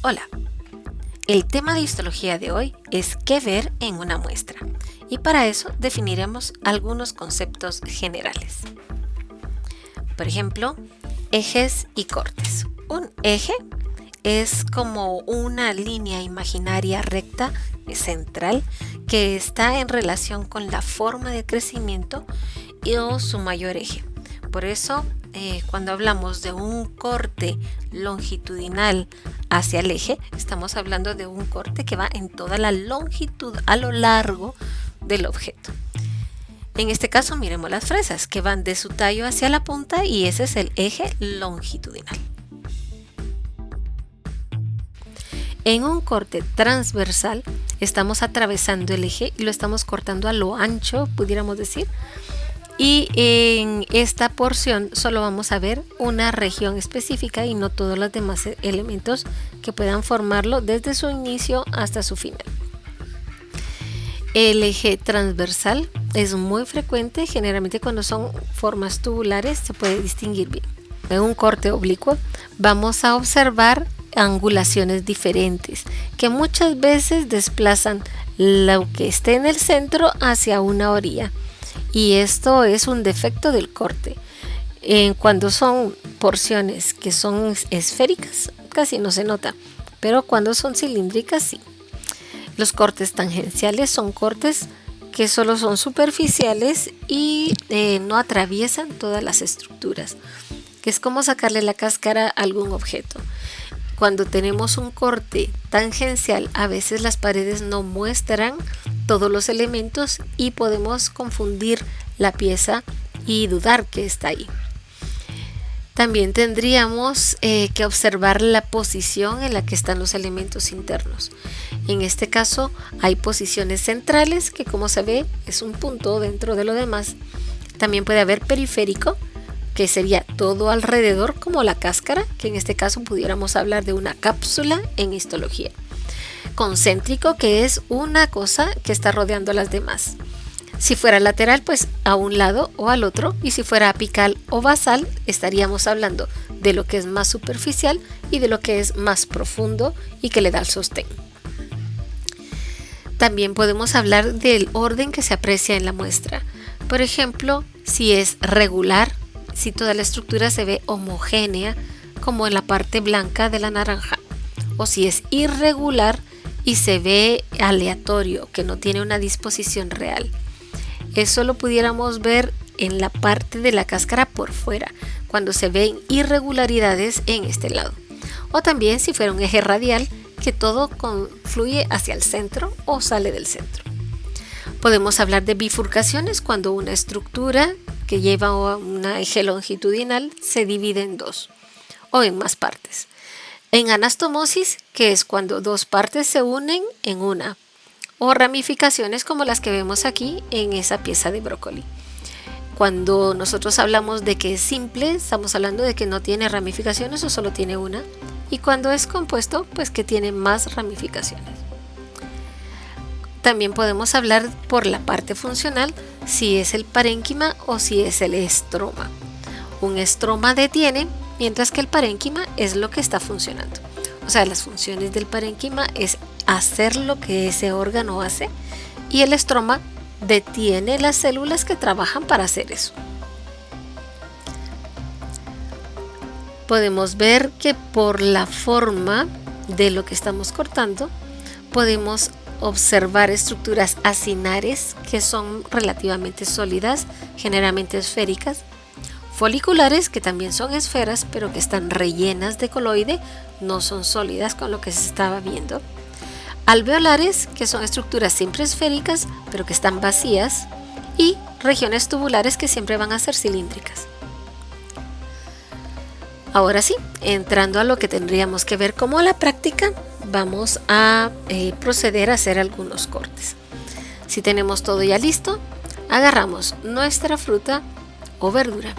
Hola, el tema de histología de hoy es qué ver en una muestra y para eso definiremos algunos conceptos generales. Por ejemplo, ejes y cortes. Un eje es como una línea imaginaria recta central que está en relación con la forma de crecimiento o su mayor eje. Por eso, cuando hablamos de un corte longitudinal hacia el eje, estamos hablando de un corte que va en toda la longitud a lo largo del objeto. En este caso, miremos las fresas que van de su tallo hacia la punta y ese es el eje longitudinal. En un corte transversal estamos atravesando el eje y lo estamos cortando a lo ancho, pudiéramos decir. Y en esta porción solo vamos a ver una región específica y no todos los demás elementos que puedan formarlo desde su inicio hasta su final. El eje transversal es muy frecuente, generalmente cuando son formas tubulares se puede distinguir bien. En un corte oblicuo vamos a observar angulaciones diferentes que muchas veces desplazan lo que esté en el centro hacia una orilla. Y esto es un defecto del corte. Cuando son porciones que son esféricas, casi no se nota, pero cuando son cilíndricas, sí. Los cortes tangenciales son cortes que solo son superficiales y no atraviesan todas las estructuras, que es como sacarle la cáscara a algún objeto. Cuando tenemos un corte tangencial, a veces las paredes no muestran todos los elementos y podemos confundir la pieza y dudar que está ahí. También tendríamos que observar la posición en la que están los elementos internos. En este caso hay posiciones centrales que, como se ve, es un punto dentro de lo demás. También puede haber periférico, que sería todo alrededor, como la cáscara, que en este caso pudiéramos hablar de una cápsula en histología. Concéntrico, que es una cosa que está rodeando a las demás. Si fuera lateral, pues a un lado o al otro, y si fuera apical o basal, estaríamos hablando de lo que es más superficial y de lo que es más profundo y que le da el sostén. También podemos hablar del orden que se aprecia en la muestra. Por ejemplo, si es regular, si toda la estructura se ve homogénea, como en la parte blanca de la naranja, o si es irregular y se ve aleatorio, que no tiene una disposición real. Eso lo pudiéramos ver en la parte de la cáscara por fuera, cuando se ven irregularidades en este lado. O también si fuera un eje radial, que todo confluye hacia el centro o sale del centro. Podemos hablar de bifurcaciones cuando una estructura que lleva un eje longitudinal se divide en dos o en más partes. En anastomosis, que es cuando dos partes se unen en una, o ramificaciones como las que vemos aquí en esa pieza de brócoli. Cuando nosotros hablamos de que es simple, estamos hablando de que no tiene ramificaciones o solo tiene una, y cuando es compuesto, pues que tiene más ramificaciones. También podemos hablar por la parte funcional, si es el parénquima o si es el estroma. Un estroma detiene, mientras que el parénquima es lo que está funcionando. O sea, las funciones del parénquima es hacer lo que ese órgano hace y el estroma detiene las células que trabajan para hacer eso. Podemos ver que por la forma de lo que estamos cortando, podemos observar estructuras acinares que son relativamente sólidas, generalmente esféricas, foliculares que también son esferas pero que están rellenas de coloide, no son sólidas con lo que se estaba viendo, alveolares que son estructuras siempre esféricas pero que están vacías y regiones tubulares que siempre van a ser cilíndricas. Ahora sí, entrando a lo que tendríamos que ver como la práctica, vamos a proceder a hacer algunos cortes. Si tenemos todo ya listo, agarramos nuestra fruta o verdura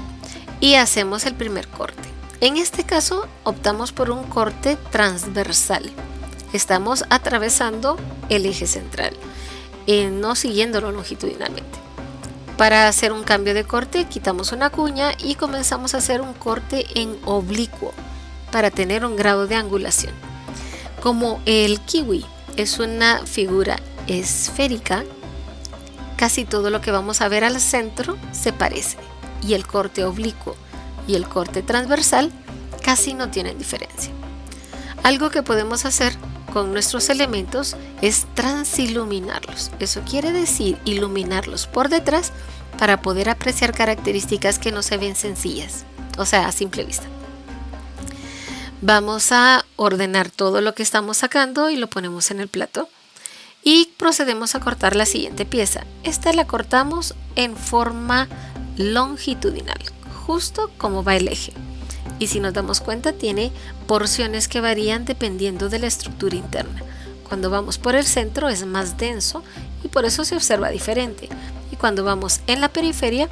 y hacemos el primer corte. En este caso optamos por un corte transversal. Estamos atravesando el eje central, no siguiéndolo longitudinalmente. Para hacer un cambio de corte, quitamos una cuña y comenzamos a hacer un corte en oblicuo para tener un grado de angulación. Como el kiwi es una figura esférica, casi todo lo que vamos a ver al centro se parece, y el corte oblicuo y el corte transversal casi no tienen diferencia. Algo que podemos hacer con nuestros elementos es transiluminarlos. Eso quiere decir iluminarlos por detrás para poder apreciar características que no se ven sencillas, o sea, a simple vista. Vamos a ordenar todo lo que estamos sacando y lo ponemos en el plato y procedemos a cortar la siguiente pieza. Esta la cortamos en forma longitudinal, justo como va el eje. Y si nos damos cuenta, tiene porciones que varían dependiendo de la estructura interna. Cuando vamos por el centro es más denso y por eso se observa diferente. Y cuando vamos en la periferia,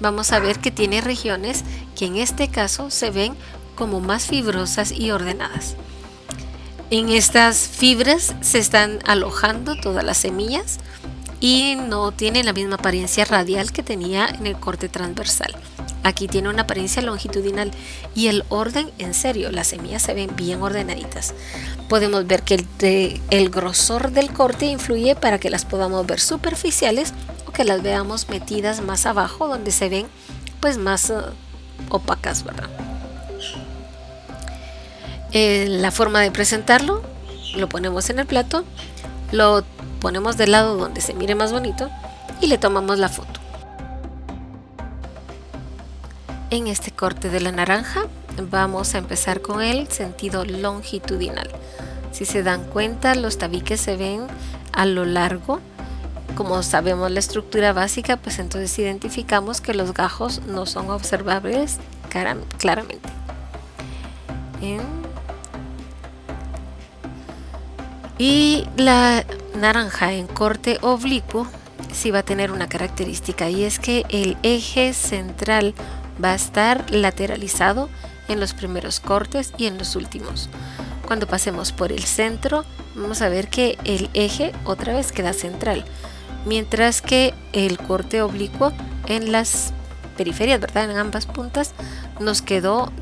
vamos a ver que tiene regiones que en este caso se ven como más fibrosas y ordenadas. En estas fibras se están alojando todas las semillas y no tiene la misma apariencia radial que tenía en el corte transversal. Aquí tiene una apariencia longitudinal y el orden, en serio, las semillas se ven bien ordenaditas. Podemos ver que el grosor del corte influye para que las podamos ver superficiales o que las veamos metidas más abajo donde se ven pues más opacas, ¿verdad? La forma de presentarlo, lo ponemos en el plato, lo ponemos del lado donde se mire más bonito y le tomamos la foto. En este corte de la naranja vamos a empezar con el sentido longitudinal. Si se dan cuenta, los tabiques se ven a lo largo. Como sabemos la estructura básica, pues entonces identificamos que los gajos no son observables claramente. Y la naranja en corte oblicuo sí va a tener una característica, y es que el eje central va a estar lateralizado en los primeros cortes y en los últimos. Cuando pasemos por el centro, vamos a ver que el eje otra vez queda central, mientras que el corte oblicuo en las periferias, ¿verdad? En ambas puntas nos quedó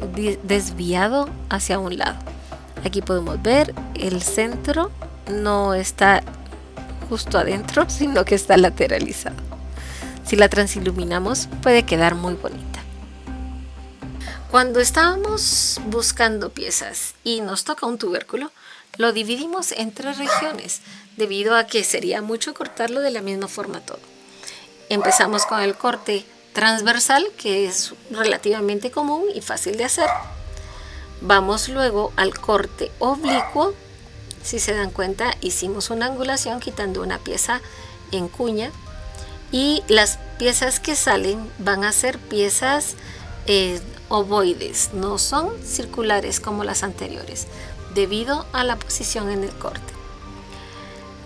desviado hacia un lado. Aquí podemos ver el centro no está justo adentro, sino que está lateralizado. Si la transiluminamos puede quedar muy bonita. Cuando estábamos buscando piezas y nos toca un tubérculo, lo dividimos en 3 regiones, debido a que sería mucho cortarlo de la misma forma todo. Empezamos con el corte transversal, que es relativamente común y fácil de hacer. Vamos luego al corte oblicuo. Si se dan cuenta, hicimos una angulación quitando una pieza en cuña, y las piezas que salen van a ser piezas ovoides, no son circulares como las anteriores, debido a la posición en el corte.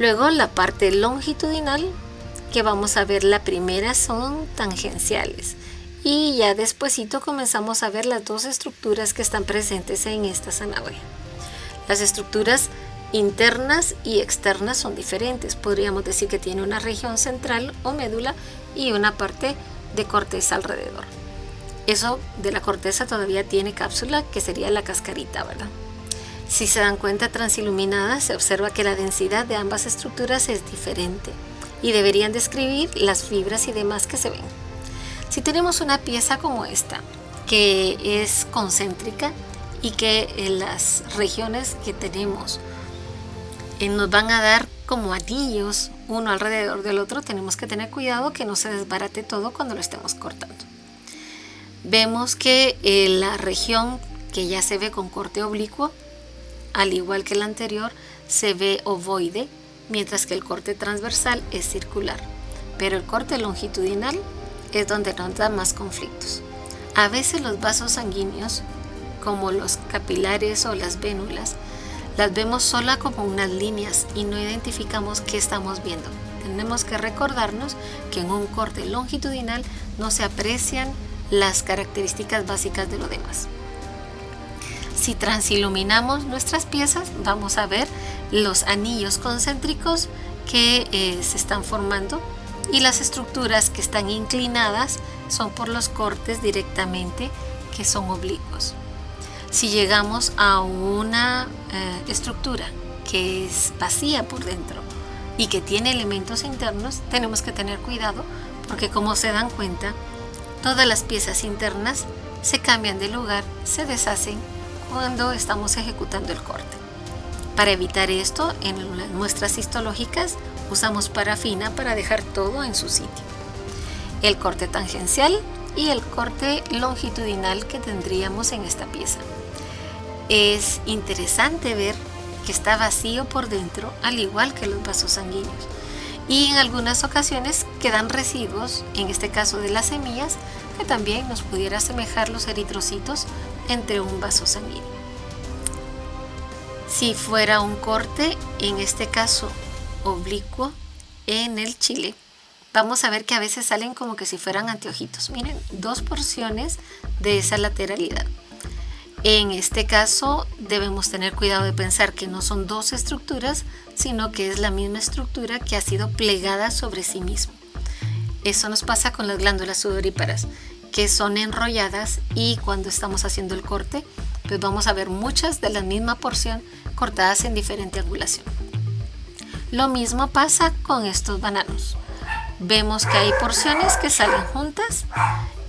Luego la parte longitudinal, que vamos a ver, la primera son tangenciales, y ya despuesito comenzamos a ver las 2 estructuras que están presentes en esta zanahoria. Las estructuras internas y externas son diferentes. Podríamos decir que tiene una región central o médula y una parte de corteza alrededor. Eso de la corteza todavía tiene cápsula, que sería la cascarita, ¿verdad? Si se dan cuenta, transiluminada, se observa que la densidad de ambas estructuras es diferente y deberían describir las fibras y demás que se ven. Si tenemos una pieza como esta, que es concéntrica y que las regiones que tenemos nos van a dar como anillos uno alrededor del otro, tenemos que tener cuidado que no se desbarate todo cuando lo estemos cortando. Vemos que la región que ya se ve con corte oblicuo, al igual que la anterior, se ve ovoide, mientras que el corte transversal es circular, pero el corte longitudinal es donde nos da más conflictos. A veces los vasos sanguíneos, como los capilares o las vénulas, las vemos sola como unas líneas y no identificamos qué estamos viendo. Tenemos que recordarnos que en un corte longitudinal no se aprecian las características básicas de lo demás. Si transiluminamos nuestras piezas, vamos a ver los anillos concéntricos que se están formando, y las estructuras que están inclinadas son por los cortes directamente que son oblicuos. Si llegamos a una estructura que es vacía por dentro y que tiene elementos internos, tenemos que tener cuidado porque, como se dan cuenta, todas las piezas internas se cambian de lugar, se deshacen cuando estamos ejecutando el corte. Para evitar esto, en las muestras histológicas usamos parafina para dejar todo en su sitio. El corte tangencial y el corte longitudinal que tendríamos en esta pieza. Es interesante ver que está vacío por dentro, al igual que los vasos sanguíneos, y en algunas ocasiones quedan residuos, en este caso de las semillas, que también nos pudiera asemejar los eritrocitos entre un vaso sanguíneo. Si fuera un corte, en este caso oblicuo, en el chile, vamos a ver que a veces salen como que si fueran anteojitos. Miren, 2 porciones de esa lateralidad. En este caso debemos tener cuidado de pensar que no son 2 estructuras, sino que es la misma estructura que ha sido plegada sobre sí mismo. Eso nos pasa con las glándulas sudoríparas, que son enrolladas, y cuando estamos haciendo el corte, pues vamos a ver muchas de la misma porción cortadas en diferente angulación. Lo mismo pasa con estos bananos. Vemos que hay porciones que salen juntas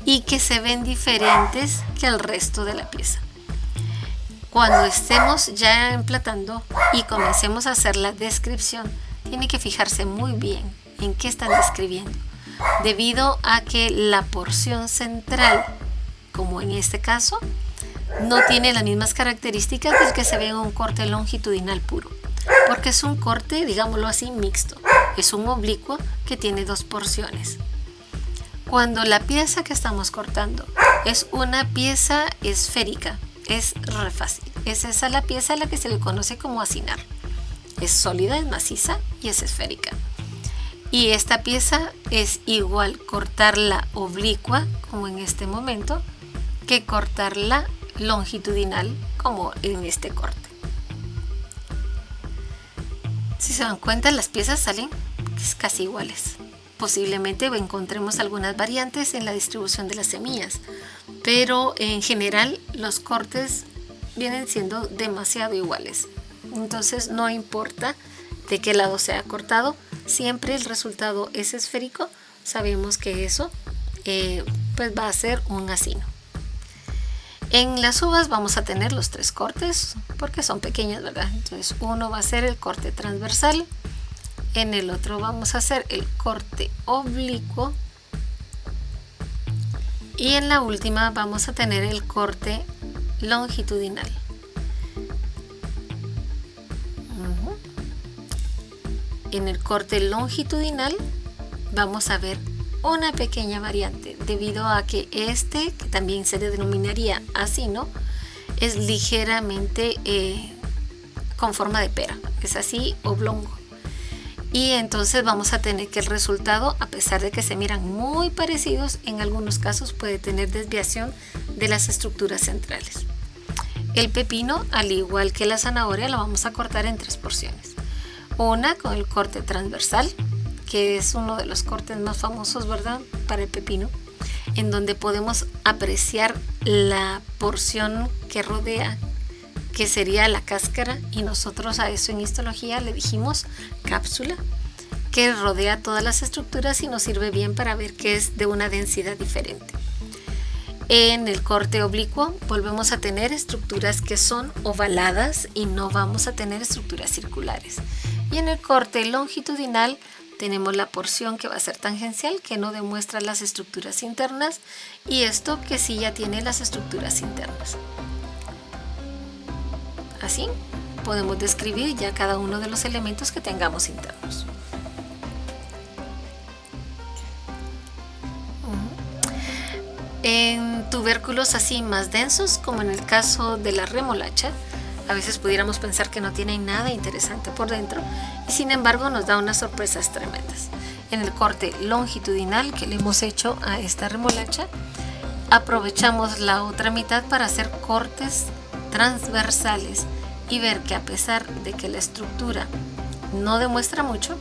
y que se ven diferentes que el resto de la pieza. Cuando estemos ya emplatando y comencemos a hacer la descripción, tiene que fijarse muy bien en qué están describiendo, debido a que la porción central, como en este caso, no tiene las mismas características del que se ve en un corte longitudinal puro, porque es un corte, digámoslo así, mixto. Es un oblicuo que tiene 2 porciones. Cuando la pieza que estamos cortando es una pieza esférica, es re fácil. Es esa la pieza a la que se le conoce como hacinar. Es sólida, es maciza y es esférica. Y esta pieza es igual cortarla oblicua, como en este momento, que cortarla longitudinal, como en este corte. Si se dan cuenta, las piezas salen casi iguales. Posiblemente encontremos algunas variantes en la distribución de las semillas, pero en general los cortes vienen siendo demasiado iguales. Entonces no importa de qué lado sea cortado, siempre el resultado es esférico. Sabemos que eso pues va a ser un acino. En las uvas vamos a tener los 3 cortes porque son pequeñas, ¿verdad? Entonces uno va a ser el corte transversal, en el otro vamos a hacer el corte oblicuo y en la última vamos a tener el corte longitudinal. En el corte longitudinal vamos a ver una pequeña variante, debido a que este, que también se denominaría acino, es ligeramente con forma de pera, es así oblongo. Y entonces vamos a tener que el resultado, a pesar de que se miran muy parecidos, en algunos casos puede tener desviación de las estructuras centrales. El pepino, al igual que la zanahoria, lo vamos a cortar en 3 porciones. Una con el corte transversal, que es uno de los cortes más famosos, ¿verdad?, para el pepino, en donde podemos apreciar la porción que rodea, que sería la cáscara, y nosotros a eso en histología le dijimos cápsula, que rodea todas las estructuras y nos sirve bien para ver que es de una densidad diferente. En el corte oblicuo volvemos a tener estructuras que son ovaladas y no vamos a tener estructuras circulares. Y en el corte longitudinal tenemos la porción que va a ser tangencial, que no demuestra las estructuras internas, y esto que sí ya tiene las estructuras internas. Así podemos describir ya cada uno de los elementos que tengamos internos. En tubérculos así más densos, como en el caso de la remolacha, a veces pudiéramos pensar que no tienen nada interesante por dentro, y sin embargo nos da unas sorpresas tremendas. En el corte longitudinal que le hemos hecho a esta remolacha, aprovechamos la otra mitad para hacer cortes transversales y ver que, a pesar de que la estructura no demuestra mucho,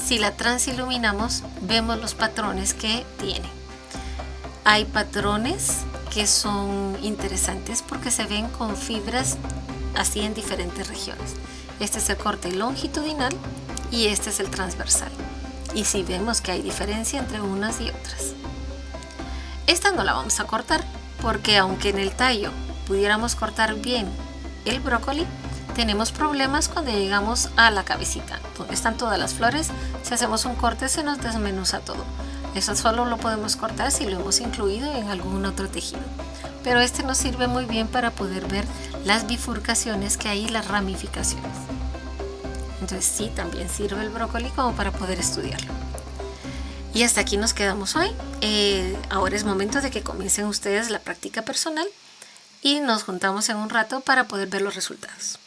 si la transiluminamos vemos los patrones que tiene. Hay patrones que son interesantes porque se ven con fibras así en diferentes regiones. Este es el corte longitudinal y este es el transversal. Y sí vemos que hay diferencia entre unas y otras. Esta no la vamos a cortar porque aunque en el tallo pudiéramos cortar bien el brócoli, tenemos problemas cuando llegamos a la cabecita, donde están todas las flores. Si hacemos un corte se nos desmenuza todo. Eso solo lo podemos cortar si lo hemos incluido en algún otro tejido. Pero este nos sirve muy bien para poder ver las bifurcaciones que hay y las ramificaciones. Entonces sí, también sirve el brócoli como para poder estudiarlo. Y hasta aquí nos quedamos hoy. Ahora es momento de que comiencen ustedes la práctica personal y nos juntamos en un rato para poder ver los resultados.